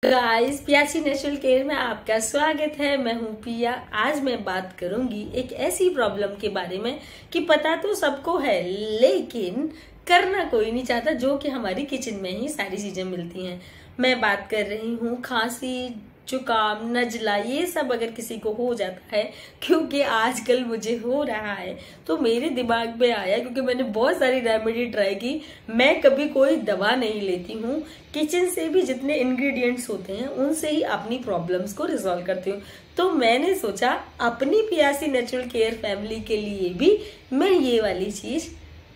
Guys, पियासी natural care में आपका स्वागत है। मैं हूं पिया। आज मैं बात करूंगी एक ऐसी प्रॉब्लम के बारे में कि पता तो सबको है लेकिन करना कोई नहीं चाहता, जो कि हमारी किचन में ही सारी चीजें मिलती हैं। मैं बात कर रही हूँ खांसी, जुकाम, नजला, ये सब अगर किसी को हो जाता है, क्योंकि आजकल मुझे हो रहा है, तो मेरे दिमाग में आया, क्योंकि मैंने बहुत सारी रेमेडी ट्राई की। मैं कभी कोई दवा नहीं लेती हूँ, किचन से भी जितने इंग्रेडिएंट्स होते हैं उनसे ही अपनी प्रॉब्लम्स को रिजॉल्व करती हूँ। तो मैंने सोचा अपनी पियासी नेचुरल केयर फैमिली के लिए भी मैं ये वाली चीज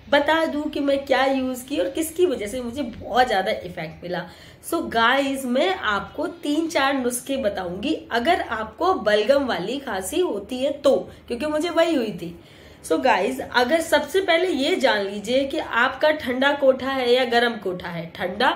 बता दूं कि मैं क्या यूज की और किसकी वजह से मुझे बहुत ज्यादा इफेक्ट मिला। सो गाइस, मैं आपको 3-4 नुस्खे बताऊंगी अगर आपको बलगम वाली खांसी होती है तो, क्योंकि मुझे वही हुई थी। सो गाइस, अगर सबसे पहले ये जान लीजिए कि आपका ठंडा कोठा है या गर्म कोठा है। ठंडा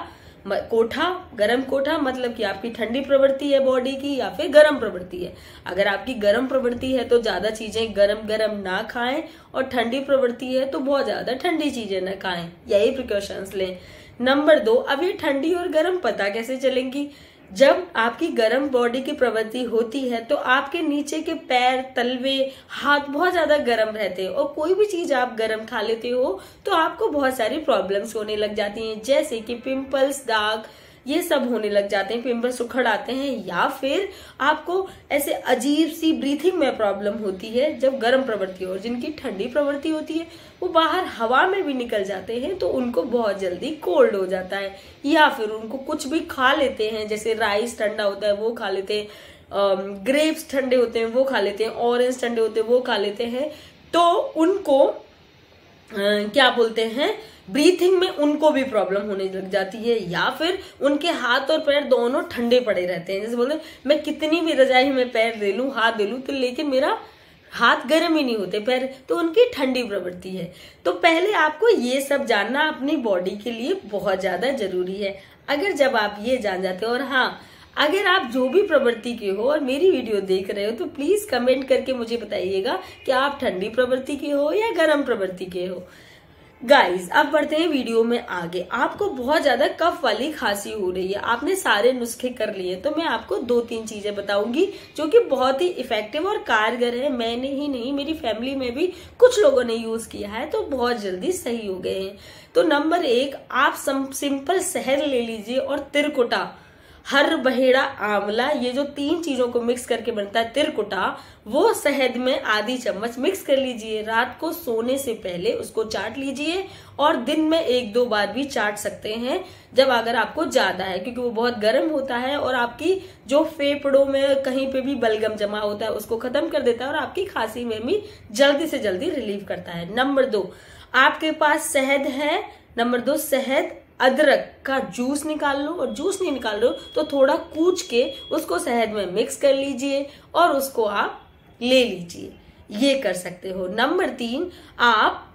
कोठा, गर्म कोठा मतलब कि आपकी ठंडी प्रवृत्ति है बॉडी की या फिर गर्म प्रवृत्ति है। अगर आपकी गर्म प्रवृत्ति है तो ज्यादा चीजें गरम गरम ना खाएं, और ठंडी प्रवृत्ति है तो बहुत ज्यादा ठंडी चीजें ना खाएं। यही प्रिकॉशंस लें। नंबर 2, अब ये ठंडी और गर्म पता कैसे चलेंगी? जब आपकी गर्म बॉडी की प्रवृत्ति होती है तो आपके नीचे के पैर, तलवे, हाथ बहुत ज्यादा गर्म रहते हैं, और कोई भी चीज आप गर्म खा लेते हो तो आपको बहुत सारी प्रॉब्लम्स होने लग जाती हैं, जैसे कि पिंपल्स, दाग, ये सब होने लग जाते हैं। पिंपल्स उखड़ आते हैं, या फिर आपको ऐसे अजीब सी ब्रीथिंग में प्रॉब्लम होती है जब गर्म प्रवृत्ति हो। और जिनकी ठंडी प्रवृत्ति होती है वो बाहर हवा में भी निकल जाते हैं तो उनको बहुत जल्दी कोल्ड हो जाता है, या फिर उनको कुछ भी खा लेते हैं, जैसे राइस ठंडा होता है वो खा लेते हैं, ग्रेप्स ठंडे होते हैं वो खा लेते हैं, ऑरेंज ठंडे होते हैं वो खा लेते हैं, तो उनको क्या बोलते हैं, ब्रीथिंग में उनको भी प्रॉब्लम होने लग जाती है। या फिर उनके हाथ और पैर दोनों ठंडे पड़े रहते हैं। जैसे बोलते हैं मैं कितनी भी रजाई में पैर दे लूं, हाथ दे लूं, तो लेकिन मेरा हाथ गर्म ही नहीं होते पैर, तो उनकी ठंडी प्रवृत्ति है। तो पहले आपको ये सब जानना अपनी बॉडी के लिए बहुत ज्यादा जरूरी है। अगर जब आप ये जान जाते हो, और हाँ, अगर आप जो भी प्रवृत्ति के हो और मेरी वीडियो देख रहे हो तो प्लीज कमेंट करके मुझे बताइएगा कि आप ठंडी प्रवृत्ति के हो या गर्म प्रवृत्ति के हो। गाइस, अब बढ़ते हैं वीडियो में आगे। आपको बहुत ज्यादा कफ वाली खांसी हो रही है, आपने सारे नुस्खे कर लिए, तो मैं आपको 2-3 चीजें बताऊंगी जो कि बहुत ही इफेक्टिव और कारगर है। मैंने ही नहीं, मेरी फैमिली में भी कुछ लोगों ने यूज किया है तो बहुत जल्दी सही हो गए हैं। तो नंबर 1, आप सिंपल शहद ले लीजिए, और तिरकुटा, हर बहेड़ा, आंवला, ये जो 3 चीजों को मिक्स करके बनता है तिरकुटा, वो शहद में आधी चम्मच मिक्स कर लीजिए। रात को सोने से पहले उसको चाट लीजिए, और दिन में 1-2 बार भी चाट सकते हैं जब अगर आपको ज्यादा है, क्योंकि वो बहुत गर्म होता है और आपकी जो फेफड़ों में कहीं पे भी बलगम जमा होता है उसको खत्म कर देता है, और आपकी खांसी में भी जल्दी से जल्दी रिलीव करता है। नंबर 2, आपके पास शहद है। नंबर 2, शहद, अदरक का जूस निकाल लो, और जूस नहीं निकाल लो तो थोड़ा कूच के उसको शहद में मिक्स कर लीजिए और उसको आप ले लीजिए, ये कर सकते हो। नंबर 3, आप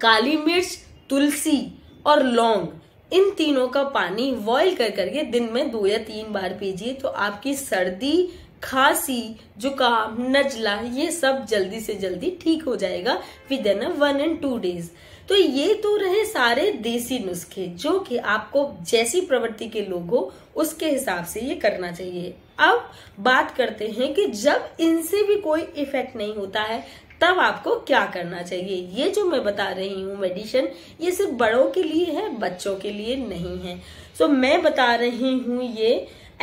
काली मिर्च, तुलसी और लौंग, इन तीनों का पानी बॉईल कर करके दिन में 2 या 3 बार पीजिए, तो आपकी सर्दी, खांसी, जुकाम, नजला, ये सब जल्दी से जल्दी ठीक हो जाएगा विद इन 1 and 2 days। तो ये तो रहे सारे देसी नुस्खे जो कि आपको जैसी प्रवृत्ति के लोग हो उसके हिसाब से ये करना चाहिए। अब बात करते हैं कि जब इनसे भी कोई इफेक्ट नहीं होता है तब आपको क्या करना चाहिए। ये जो मैं बता रही हूँ मेडिसिन, ये सिर्फ बड़ों के लिए है, बच्चों के लिए नहीं है। सो मैं बता रही हूँ ये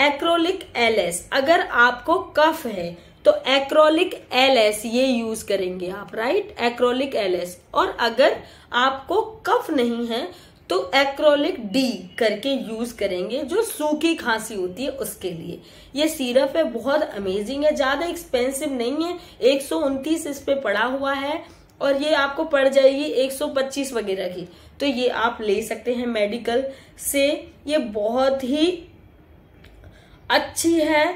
एक्रोलिक LS। अगर आपको कफ है तो एक्रोलिक LS ये यूज करेंगे आप, राइट, एक्रोलिक LS। और अगर आपको कफ नहीं है तो एक्रोलिक D करके यूज करेंगे, जो सूखी खांसी होती है उसके लिए। ये सिरप है, बहुत अमेजिंग है, ज्यादा एक्सपेंसिव नहीं है, 129 इस पे पड़ा हुआ है, और ये आपको पड़ जाएगी 125 वगैरह की। तो ये आप ले सकते हैं मेडिकल से, ये बहुत ही अच्छी है।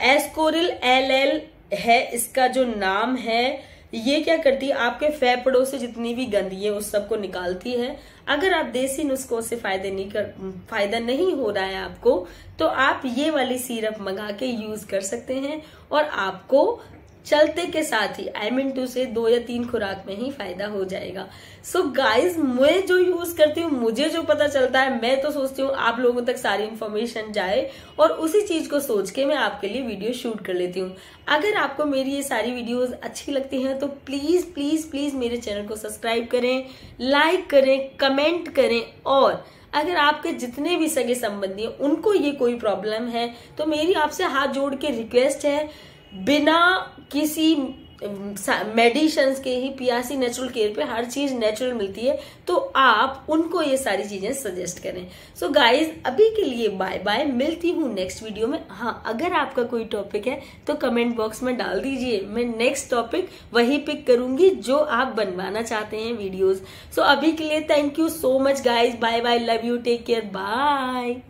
एस्कोरिल LL है इसका जो नाम है। ये क्या करती है, आपके फेफड़ों से जितनी भी गंदगी है उस सबको निकालती है। अगर आप देसी नुस्खों से फायदा नहीं हो रहा है आपको, तो आप ये वाली सिरप मंगा के यूज कर सकते हैं, और आपको चलते के साथ ही आई मीन टू से 2 या 3 खुराक में ही फायदा हो जाएगा। सो गाइज, मैं जो यूज करती हूँ, मुझे जो पता चलता है, मैं तो सोचती हूँ आप लोगों तक सारी इन्फॉर्मेशन जाए और उसी चीज को सोच के मैं आपके लिए वीडियो शूट कर लेती हूँ। अगर आपको मेरी ये सारी वीडियोस अच्छी लगती हैं तो प्लीज प्लीज प्लीज मेरे चैनल को सब्सक्राइब करें, लाइक करें, कमेंट करें। और अगर आपके जितने भी सगे संबंधी हैं उनको ये कोई प्रॉब्लम है तो मेरी आपसे हाथ जोड़ के रिक्वेस्ट है, बिना किसी मेडिसिन के ही पियासी नेचुरल केयर पे हर चीज नेचुरल मिलती है, तो आप उनको ये सारी चीजें सजेस्ट करें। सो गाइज, अभी के लिए बाय बाय, मिलती हूँ नेक्स्ट वीडियो में। हाँ, अगर आपका कोई टॉपिक है तो कमेंट बॉक्स में डाल दीजिए, मैं नेक्स्ट टॉपिक वही पिक करूंगी जो आप बनवाना चाहते हैं वीडियोज। सो अभी के लिए thank you so much guys, bye bye, love you, take care, bye.